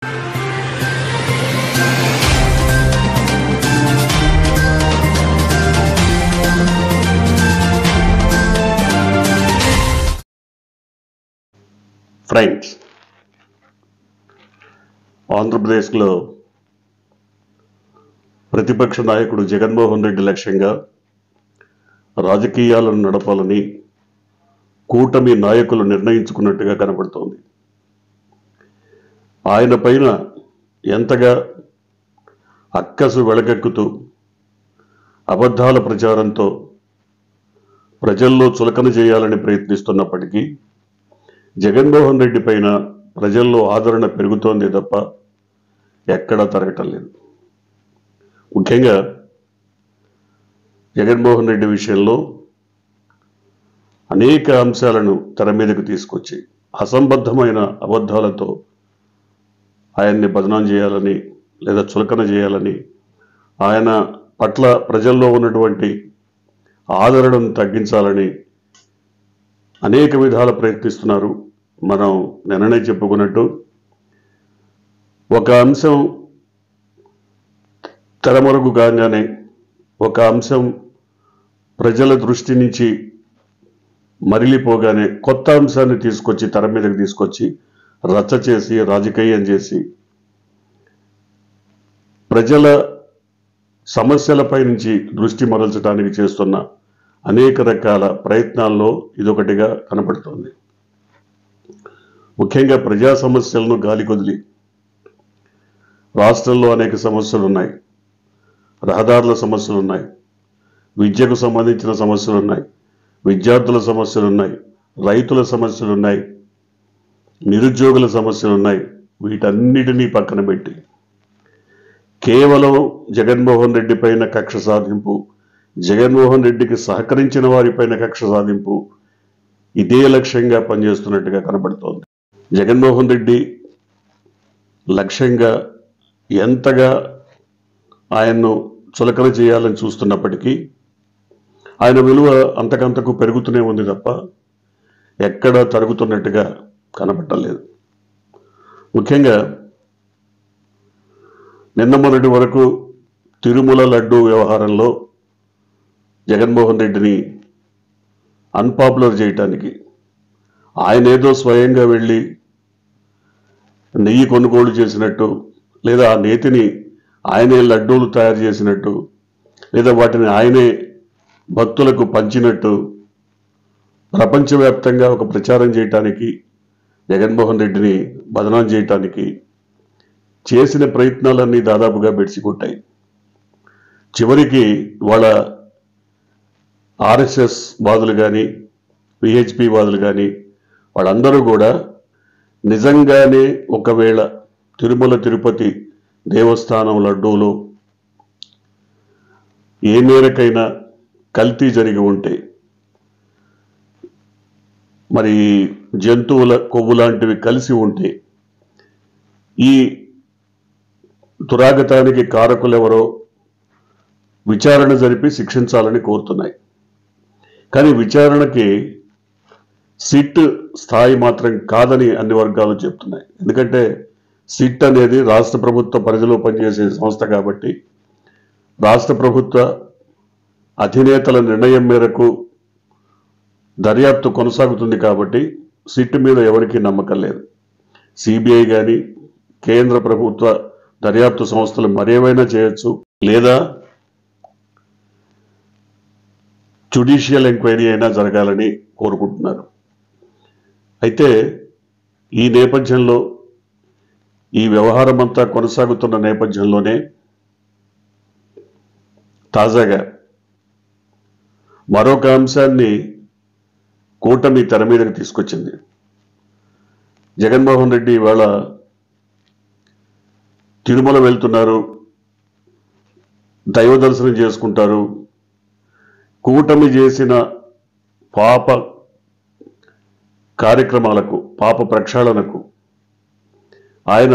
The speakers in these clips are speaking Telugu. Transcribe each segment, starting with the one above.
ఫ్రెండ్స్, ఆంధ్రప్రదేశ్లో ప్రతిపక్ష నాయకుడు జగన్మోహన్ రెడ్డి లక్ష్యంగా రాజకీయాలను నడపాలని కూటమి నాయకులు నిర్ణయించుకున్నట్టుగా కనబడుతోంది. ఆయన పైన ఎంతగా అక్కసు వెళకెక్కుతూ అబద్ధాల ప్రచారంతో ప్రజల్లో చులకన చేయాలని ప్రయత్నిస్తున్నప్పటికీ జగన్మోహన్ రెడ్డి పైన ప్రజల్లో ఆదరణ పెరుగుతోంది తప్ప ఎక్కడా తరగటం లేదు. ముఖ్యంగా జగన్మోహన్ రెడ్డి విషయంలో అనేక అంశాలను తెర మీదకు తీసుకొచ్చి అసంబద్ధమైన అబద్ధాలతో ఆయన్ని బదనాం చేయాలని లేదా చులకన చేయాలని, ఆయన పట్ల ప్రజల్లో ఉన్నటువంటి ఆదరణను తగ్గించాలని అనేక విధాల ప్రయత్నిస్తున్నారు. మనం నిన్ననే చెప్పుకున్నట్టు ఒక అంశం తెరమరుగు కాగానే, ఒక అంశం ప్రజల దృష్టి నుంచి మరిలిపోగానే కొత్త అంశాన్ని తీసుకొచ్చి తెర మీదకి తీసుకొచ్చి రచ్చ చేసి రాజకీయం చేసి ప్రజల సమస్యలపై నుంచి దృష్టి మరల్చడానికి చేస్తున్న అనేక రకాల ప్రయత్నాల్లో ఇదొకటిగా కనపడుతోంది. ముఖ్యంగా ప్రజా సమస్యలను గాలికొదిలి రాష్ట్రంలో అనేక సమస్యలు ఉన్నాయి. రహదారుల సమస్యలు ఉన్నాయి, విద్యకు సంబంధించిన సమస్యలు ఉన్నాయి, విద్యార్థుల సమస్యలు ఉన్నాయి, రైతుల సమస్యలు ఉన్నాయి, నిరుద్యోగుల సమస్యలు ఉన్నాయి. వీటన్నిటినీ పక్కన పెట్టి కేవలం జగన్మోహన్ రెడ్డి పైన కక్ష సాధింపు, జగన్మోహన్ రెడ్డికి సహకరించిన వారిపైన కక్ష సాధింపు ఇదే లక్ష్యంగా పనిచేస్తున్నట్టుగా కనబడుతోంది. జగన్మోహన్ రెడ్డి లక్ష్యంగా ఎంతగా ఆయన్ను చులకన చేయాలని చూస్తున్నప్పటికీ ఆయన విలువ అంతకంతకు పెరుగుతూనే ఉంది తప్ప ఎక్కడా తరుగుతున్నట్టుగా కనబడలేదు. ముఖ్యంగా నిన్న మొన్నటి వరకు తిరుమల లడ్డూ వ్యవహారంలో జగన్మోహన్ రెడ్డిని అన్పాపులర్ చేయటానికి ఆయన ఏదో స్వయంగా వెళ్ళి నెయ్యి కొనుగోలు చేసినట్టు, లేదా ఆ నేతిని ఆయనే లడ్డూలు తయారు చేసినట్టు, లేదా వాటిని ఆయనే భక్తులకు పంచినట్టు ప్రపంచవ్యాప్తంగా ఒక ప్రచారం చేయటానికి, జగన్మోహన్ రెడ్డిని బదనాం చేయటానికి చేసిన ప్రయత్నాలన్నీ దాదాపుగా బెడిసికొట్టాయి. చివరికి వాళ్ళ ఆర్ఎస్ఎస్ వాదులు కానీ, విహెచ్పి వాదులు కానీ వాళ్ళందరూ కూడా నిజంగానే ఒకవేళ తిరుమల తిరుపతి దేవస్థానం లడ్డూలో ఏ మేరకైనా కల్తీ జరిగి ఉంటే, మరి జంతువుల కొవ్వు లాంటివి కలిసి ఉంటే ఈ దురాగతానికి కారకులెవరో విచారణ జరిపి శిక్షించాలని కోరుతున్నాయి. కానీ విచారణకి సిట్ స్థాయి మాత్రం కాదని అన్ని వర్గాలు చెప్తున్నాయి. ఎందుకంటే సిట్ అనేది రాష్ట్ర ప్రభుత్వ పరిధిలో పనిచేసే సంస్థ కాబట్టి, రాష్ట్ర ప్రభుత్వ అధినేతల నిర్ణయం మేరకు దర్యాప్తు కొనసాగుతుంది కాబట్టి సిట్ మీద ఎవరికీ నమ్మకం లేదు. సిబిఐ కానీ, కేంద్ర ప్రభుత్వ దర్యాప్తు సంస్థలు మరేవైనా చేయొచ్చు, లేదా జ్యుడిషియల్ ఎంక్వైరీ అయినా జరగాలని కోరుకుంటున్నారు. అయితే ఈ నేపథ్యంలో, ఈ వ్యవహారం అంతా కొనసాగుతున్న నేపథ్యంలోనే తాజాగా మరొక అంశాన్ని కూటమి తెర మీదకి తీసుకొచ్చింది. జగన్మోహన్ రెడ్డి ఇవాళ తిరుమల వెళ్తున్నారు, దైవ దర్శనం చేసుకుంటారు, కూటమి చేసిన పాప కార్యక్రమాలకు, పాప ప్రక్షాళనకు ఆయన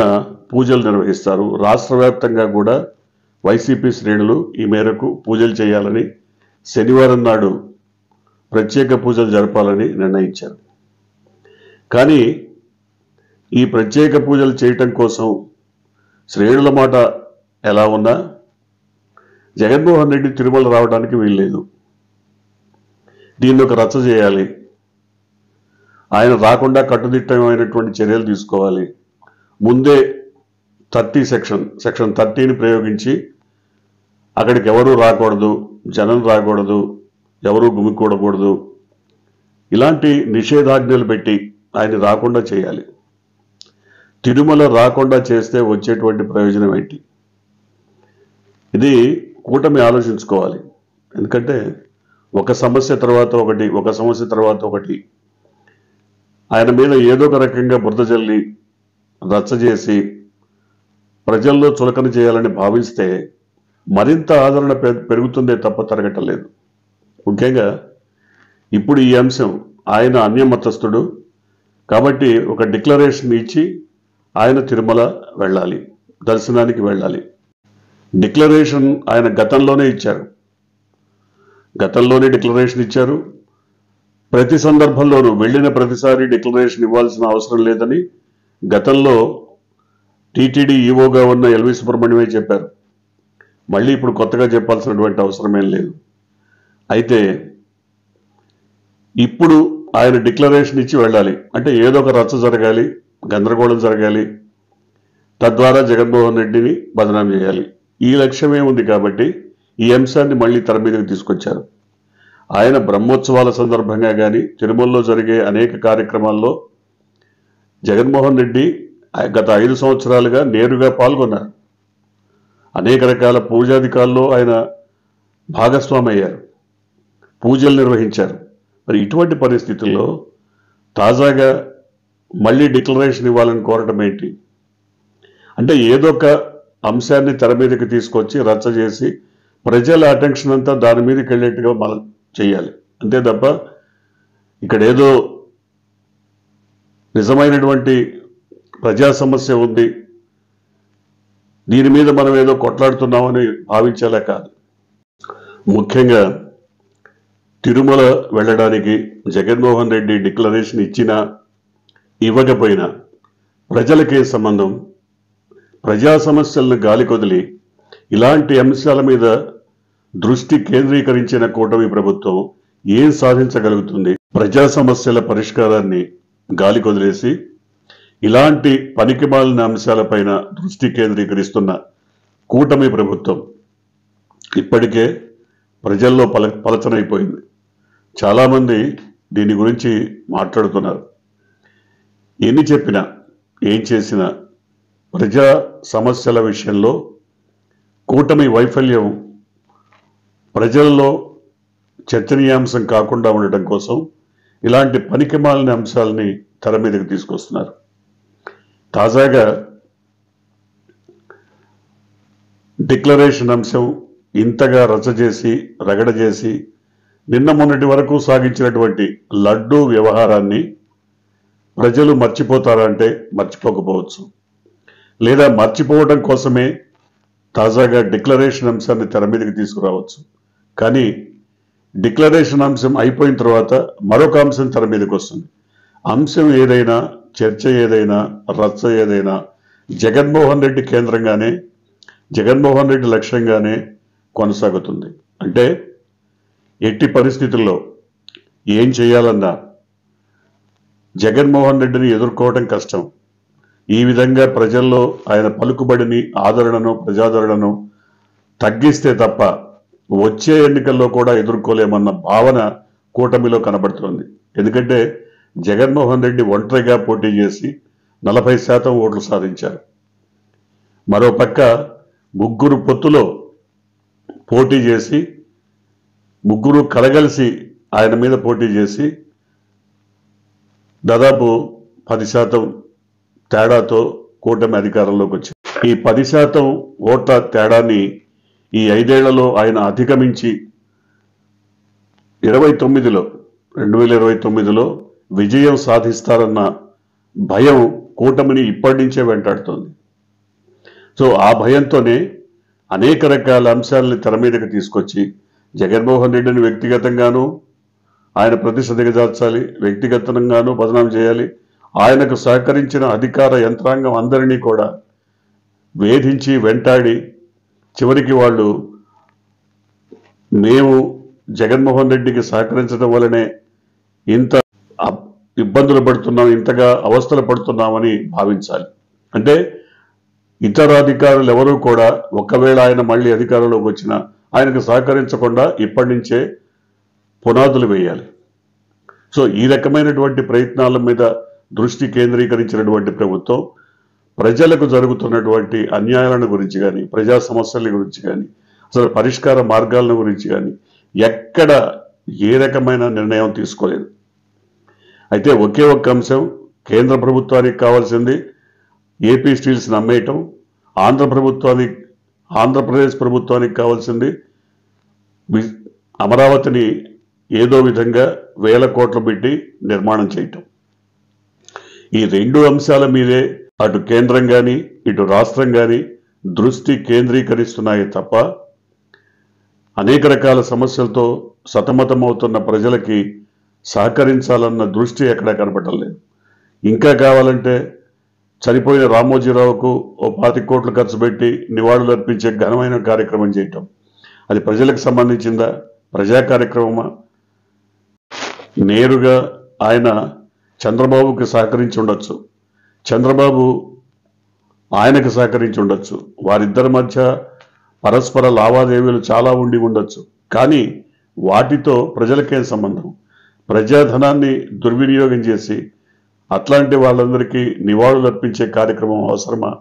పూజలు నిర్వహిస్తారు. రాష్ట్ర వ్యాప్తంగా కూడా వైసీపీ శ్రేణులు ఈ మేరకు పూజలు చేయాలని, శనివారం నాడు ప్రత్యేక పూజలు జరపాలని నిర్ణయించారు. కానీ ఈ ప్రత్యేక పూజలు చేయటం కోసం శ్రేణుల మాట ఎలా ఉన్నా జగన్మోహన్ రెడ్డి తిరుమల రావడానికి వీల్లేదు. దీన్ని ఒక రచ్చ చేయాలి, ఆయన రాకుండా కట్టుదిట్టమైనటువంటి చర్యలు తీసుకోవాలి. ముందే 30 సెక్షన్ 30ని ప్రయోగించి అక్కడికి ఎవరూ రాకూడదు, జనం రాకూడదు, ఎవరూ గుమికూడకూడదు, ఇలాంటి నిషేధాజ్ఞలు పెట్టి ఆయన రాకుండా చేయాలి. తిరుమల రాకుండా చేస్తే వచ్చేటువంటి ప్రయోజనం ఏంటి? ఇది కూటమి ఆలోచించుకోవాలి. ఎందుకంటే ఒక సమస్య తర్వాత ఒకటి ఆయన మీద ఏదో ఒక రకంగా బురద జల్లి రచ్చ చేసి ప్రజల్లో చులకన చేయాలని భావిస్తే మరింత ఆదరణ పెరుగుతుందే తప్ప తరగటలేదు. ముఖ్యంగా ఇప్పుడు ఈ అంశం, ఆయన అన్యమతస్థుడు కాబట్టి ఒక డిక్లరేషన్ ఇచ్చి ఆయన తిరుమల వెళ్ళాలి, దర్శనానికి వెళ్ళాలి. డిక్లరేషన్ ఆయన గతంలోనే డిక్లరేషన్ ఇచ్చారు. ప్రతి సందర్భంలోనూ వెళ్ళిన ప్రతిసారి డిక్లరేషన్ ఇవ్వాల్సిన అవసరం లేదని గతంలో టీటీడీ ఈవోగా ఉన్న ఎల్వి సుబ్రహ్మణ్యమే చెప్పారు. మళ్ళీ ఇప్పుడు కొత్తగా చెప్పాల్సినటువంటి అవసరమేం లేదు. అయితే ఇప్పుడు ఆయన డిక్లరేషన్ ఇచ్చి వెళ్ళాలి అంటే ఏదో ఒక రచ్చ జరగాలి, గందరగోళం జరగాలి, తద్వారా జగన్మోహన్ రెడ్డిని బదనాం చేయాలి. ఈ లక్ష్యమే ఉంది కాబట్టి ఈ అంశాన్ని మళ్ళీ తెర మీదకి తీసుకొచ్చారు. ఆయన బ్రహ్మోత్సవాల సందర్భంగా కానీ తిరుమలలో జరిగే అనేక కార్యక్రమాల్లో జగన్మోహన్ రెడ్డి గత 5 సంవత్సరాలుగా నేరుగా పాల్గొన్నారు. అనేక రకాల పూజాధికాల్లో ఆయన భాగస్వామి అయ్యారు, పూజలు నిర్వహించారు. మరి ఇటువంటి పరిస్థితుల్లో తాజాగా మళ్ళీ డిక్లరేషన్ ఇవ్వాలని కోరటం ఏంటి? అంటే ఏదో ఒక అంశాన్ని తెర మీదకి తీసుకొచ్చి రచ్చ చేసి ప్రజల అటెన్షన్ అంతా దాని మీదకి వెళ్ళేట్టుగా మనం చేయాలి. అంతే తప్ప ఇక్కడ ఏదో నిజమైనటువంటి ప్రజా సమస్య ఉంది, దీని మీద మనం ఏదో కొట్లాడుతున్నామని భావించేలా కాదు. ముఖ్యంగా తిరుమల వెళ్ళడానికి జగన్మోహన్ రెడ్డి డిక్లరేషన్ ఇచ్చినా ఇవ్వకపోయినా ప్రజలకే సంబంధం. ప్రజా సమస్యలను గాలికొదిలి ఇలాంటి అంశాల మీద దృష్టి కేంద్రీకరించిన కూటమి ప్రభుత్వం ఏం సాధించగలుగుతుంది? ప్రజా సమస్యల పరిష్కారాన్ని గాలికొదిలేసి ఇలాంటి పనికిమాలిన అంశాలపైన దృష్టి కేంద్రీకరిస్తున్న కూటమి ప్రభుత్వం ఇప్పటికే ప్రజల్లో పలచనైపోయింది. చాలామంది దీని గురించి మాట్లాడుతున్నారు. ఎన్ని చెప్పినా ఏం చేసినా ప్రజా సమస్యల విషయంలో కూటమి వైఫల్యం ప్రజల్లో చర్చనీయాంశం కాకుండా ఉండటం కోసం ఇలాంటి పనికిమాలిన అంశాలని తెర మీదకి తీసుకొస్తున్నారు. తాజాగా డిక్లరేషన్ అంశం ఇంతగా రచ్చ చేసి రగడ చేసి నిన్న మొన్నటి వరకు సాగించినటువంటి లడ్డూ వ్యవహారాన్ని ప్రజలు మర్చిపోతారంటే మర్చిపోకపోవచ్చు, లేదా మర్చిపోవడం కోసమే తాజాగా డిక్లరేషన్ అంశాన్ని తెర మీదకి తీసుకురావచ్చు. కానీ డిక్లరేషన్ అంశం అయిపోయిన తర్వాత మరొక అంశం తెర మీదకి వస్తుంది. అంశం ఏదైనా, చర్చ ఏదైనా, రచ్చ ఏదైనా జగన్మోహన్ రెడ్డి కేంద్రంగానే, జగన్మోహన్ రెడ్డి లక్ష్యంగానే కొనసాగుతుంది. అంటే ఎట్టి పరిస్థితుల్లో ఏం చేయాలన్నా జగన్మోహన్ రెడ్డిని ఎదుర్కోవడం కష్టం. ఈ విధంగా ప్రజల్లో ఆయన పలుకుబడిని, ఆదరణను, ప్రజాదరణను తగ్గిస్తే తప్ప వచ్చే ఎన్నికల్లో కూడా ఎదుర్కోలేమన్న భావన కూటమిలో కనబడుతోంది. ఎందుకంటే జగన్మోహన్ రెడ్డి ఒంటరిగా పోటీ చేసి 40% ఓట్లు సాధించారు. మరోపక్క ముగ్గురు పొత్తులో పోటీ చేసి, ముగ్గురు కలగలిసి ఆయన మీద పోటీ చేసి దాదాపు 10% తేడాతో కూటమి అధికారంలోకి వచ్చింది. ఈ 10% ఓట్ల తేడాన్ని ఈ 5 ఏళ్లలో ఆయన అధిగమించి 2029లో విజయం సాధిస్తారన్న భయం కూటమిని ఇప్పటి నుంచే వెంటాడుతోంది. సో ఆ భయంతోనే అనేక రకాల అంశాలని తెర మీదకి తీసుకొచ్చి జగన్మోహన్ రెడ్డిని వ్యక్తిగతంగానూ ఆయన ప్రతిష్ట దిగజార్చాలి, వ్యక్తిగతంగానూ బదనాం చేయాలి, ఆయనకు సహకరించిన అధికార యంత్రాంగం అందరినీ కూడా వేధించి వెంటాడి చివరికి వాళ్ళు మేము జగన్మోహన్ రెడ్డికి సహకరించడం వల్లనే ఇంత ఇబ్బందులు పడుతున్నాం, ఇంతగా అవస్థలు పడుతున్నామని భావించాలి. అంటే ఇతర అధికారులు ఎవరూ కూడా ఒకవేళ ఆయన మళ్ళీ అధికారంలోకి వచ్చినా ఆయనకు సహకరించకుండా ఇప్పటి నుంచే పునాదులు వేయాలి. సో ఈ రకమైనటువంటి ప్రయత్నాల మీద దృష్టి కేంద్రీకరించినటువంటి ప్రభుత్వం ప్రజలకు జరుగుతున్నటువంటి అన్యాయాలను గురించి కానీ, ప్రజా సమస్యల గురించి కానీ, అసలు పరిష్కార మార్గాలను గురించి కానీ ఎక్కడ ఏ రకమైన నిర్ణయం తీసుకోలేదు. అయితే ఒకే ఒక్క అంశం, కేంద్ర ప్రభుత్వానికి కావాల్సింది ఏపీ స్టీల్స్ని అమ్మేయటం, ఆంధ్రప్రదేశ్ ప్రభుత్వానికి కావాల్సింది అమరావతిని ఏదో విధంగా 1000 కోట్లు పెట్టి నిర్మాణం చేయటం. ఈ 2 అంశాల మీదే అటు కేంద్రం కానీ ఇటు రాష్ట్రం కానీ దృష్టి కేంద్రీకరిస్తున్నాయి తప్ప అనేక రకాల సమస్యలతో సతమతమవుతున్న ప్రజలకి సహకరించాలన్న దృష్టి ఎక్కడా కనపడలేదు. ఇంకా కావాలంటే చనిపోయిన రామోజీరావుకు ఓ 25 కోట్లు ఖర్చు పెట్టి నివాళులు అర్పించే ఘనమైన కార్యక్రమం చేయటం, అది ప్రజలకు సంబంధించిందా, ప్రజా కార్యక్రమమా? నేరుగా ఆయన చంద్రబాబుకి సహకరించి ఉండొచ్చు, చంద్రబాబు ఆయనకు సహకరించి ఉండొచ్చు, వారిద్దరి మధ్య పరస్పర లావాదేవీలు చాలా ఉండి ఉండొచ్చు. కానీ వాటితో ప్రజలకేం సంబంధం? ప్రజాధనాన్ని దుర్వినియోగం చేసి అట్లాంటి వాళ్ళందరికీ నివాళులు అర్పించే కార్యక్రమం అవసరమా?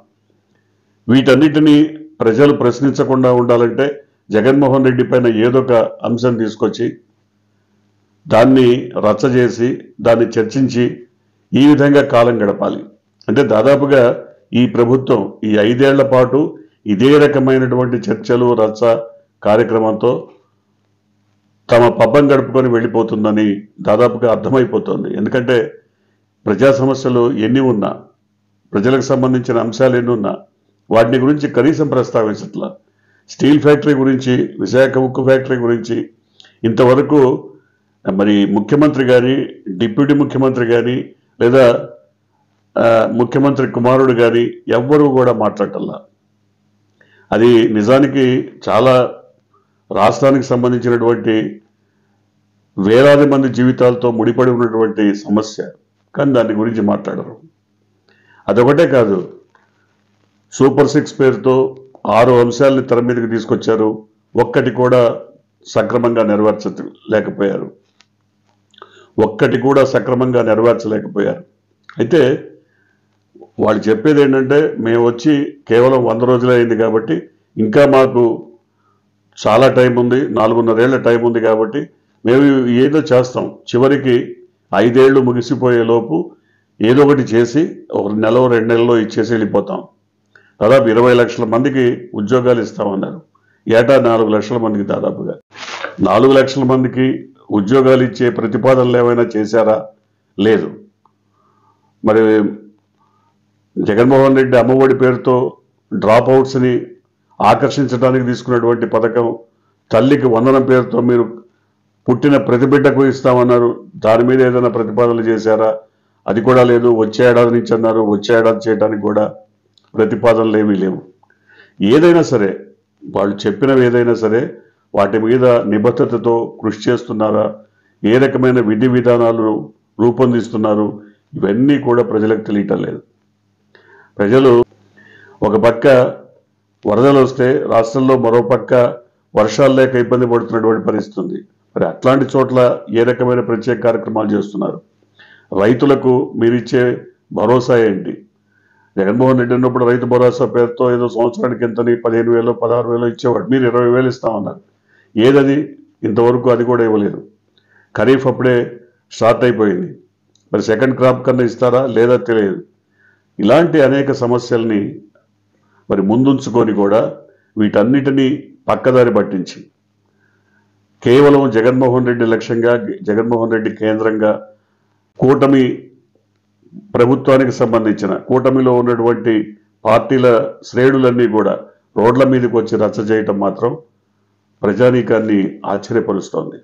వీటన్నిటినీ ప్రజలు ప్రశ్నించకుండా ఉండాలంటే జగన్మోహన్ రెడ్డి పైన ఏదో ఒక అంశం తీసుకొచ్చి దాన్ని రచ్చజేసి దాన్ని చర్చించి ఈ విధంగా కాలం గడపాలి. అంటే దాదాపుగా ఈ ప్రభుత్వం ఈ 5 ఏళ్ల పాటు ఇదే రకమైనటువంటి చర్చలు రచ్చ కార్యక్రమంతో తమ పబ్బం గడుపుకొని వెళ్ళిపోతుందని దాదాపుగా అర్థమైపోతుంది. ఎందుకంటే ప్రజా సమస్యలు ఎన్ని ఉన్నా, ప్రజలకు సంబంధించిన అంశాలు ఎన్ని ఉన్నా వాటిని గురించి కనీసం ప్రస్తావించట్లా. స్టీల్ ఫ్యాక్టరీ గురించి, విశాఖ ఉక్కు ఫ్యాక్టరీ గురించి ఇంతవరకు మరి ముఖ్యమంత్రి కానీ, డిప్యూటీ ముఖ్యమంత్రి కానీ, లేదా ముఖ్యమంత్రి కుమారుడు కానీ ఎవ్వరూ కూడా మాట్లాడటల్లా. అది నిజానికి చాలా రాష్ట్రానికి సంబంధించినటువంటి వేలాది మంది జీవితాలతో ముడిపడి ఉన్నటువంటి సమస్య, కానీ దాని గురించి మాట్లాడరు. అదొకటే కాదు, సూపర్ 6 పేరుతో 6 అంశాలని తెర మీదకి తీసుకొచ్చారు, ఒక్కటి కూడా సక్రమంగా నెరవేర్చలేకపోయారు. అయితే వాళ్ళు చెప్పేది ఏంటంటే, మేము వచ్చి కేవలం 100 రోజులే అయింది కాబట్టి ఇంకా మాకు చాలా టైం ఉంది, 4.5 ఏళ్ల టైం ఉంది కాబట్టి మేము ఏదో చేస్తాం, చివరికి 5 ఏళ్ళు ముగిసిపోయే లోపు ఏదో ఒకటి చేసి 1 నెల 2 నెలల్లో ఇచ్చేసి వెళ్ళిపోతాం. దాదాపు 20 లక్షల మందికి ఉద్యోగాలు ఇస్తామన్నారు. ఏటా 4 లక్షల మందికి, దాదాపుగా 4 లక్షల మందికి ఉద్యోగాలు ఇచ్చే ప్రతిపాదనలు ఏమైనా చేశారా? లేదు. మరి జగన్మోహన్ రెడ్డి అమ్మఒడి పేరుతో డ్రాప్ అవుట్స్ని ఆకర్షించడానికి తీసుకున్నటువంటి పథకం, తల్లికి వందనం పేరుతో మీరు పుట్టిన ప్రతి బిడ్డకు ఇస్తామన్నారు, దాని మీద ఏదైనా ప్రతిపాదనలు చేశారా? అది కూడా లేదు. వచ్చే ఏడాది నుంచి అన్నారు, వచ్చే ఏడాది చేయడానికి కూడా ప్రతిపాదనలు ఏమీ లేవు. ఏదైనా సరే, వాళ్ళు చెప్పినవి ఏదైనా సరే వాటి మీద నిబద్ధతతో కృషి చేస్తున్నారా, ఏ రకమైన విధి విధానాలు రూపొందిస్తున్నారు, ఇవన్నీ కూడా ప్రజలకు తెలియటం లేదు. ప్రజలు ఒక పక్క వరదలు వస్తే రాష్ట్రంలో మరో పక్క వర్షాలు లేక ఇబ్బంది పడుతున్నటువంటి పరిస్థితి ఉంది. మరి అట్లాంటి చోట్ల ఏ రకమైన ప్రత్యేక కార్యక్రమాలు చేస్తున్నారు? రైతులకు మీరిచ్చే భరోసా ఏంటి? జగన్మోహన్ రెడ్డి ఉన్నప్పుడు రైతు భరోసా పేరుతో ఏదో సంవత్సరానికి ఎంతని 15,000 16,000 ఇచ్చేవాడు, మీరు 20,000 ఇస్తామన్నారు. ఏదది? ఇంతవరకు అది కూడా ఇవ్వలేదు. ఖరీఫ్ అప్పుడే స్టార్ట్ అయిపోయింది, మరి సెకండ్ క్రాప్ కన్నా ఇస్తారా లేదా తెలియదు. ఇలాంటి అనేక సమస్యల్ని మరి ముందుంచుకొని కూడా వీటన్నిటినీ పక్కదారి పట్టించి కేవలం జగన్మోహన్ రెడ్డి లక్ష్యంగా, జగన్మోహన్ రెడ్డి కేంద్రంగా కూటమి ప్రభుత్వానికి సంబంధించిన కూటమిలో ఉన్నటువంటి పార్టీల శ్రేణులన్నీ కూడా రోడ్ల మీదకి వచ్చి రచ్చ చేయటం మాత్రం ప్రజానీకాన్ని ఆశ్చర్యపరుస్తోంది.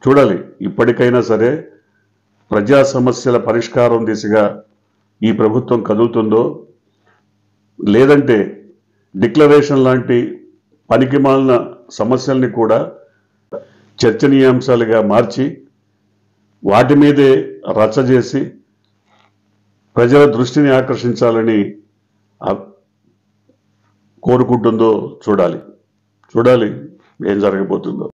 చూడాలి, ఇప్పటికైనా సరే ప్రజా సమస్యల పరిష్కారం దిశగా ఈ ప్రభుత్వం కదులుతుందో, లేదంటే డిక్లరేషన్ లాంటి పనికిమాలిన సమస్యల్ని కూడా చర్చనీయాంశాలుగా మార్చి వాటి మీదే రచ్చ చేసి ప్రజల దృష్టిని ఆకర్షించాలని కోరుకుంటుందో చూడాలి ఏం జరగబోతుందో.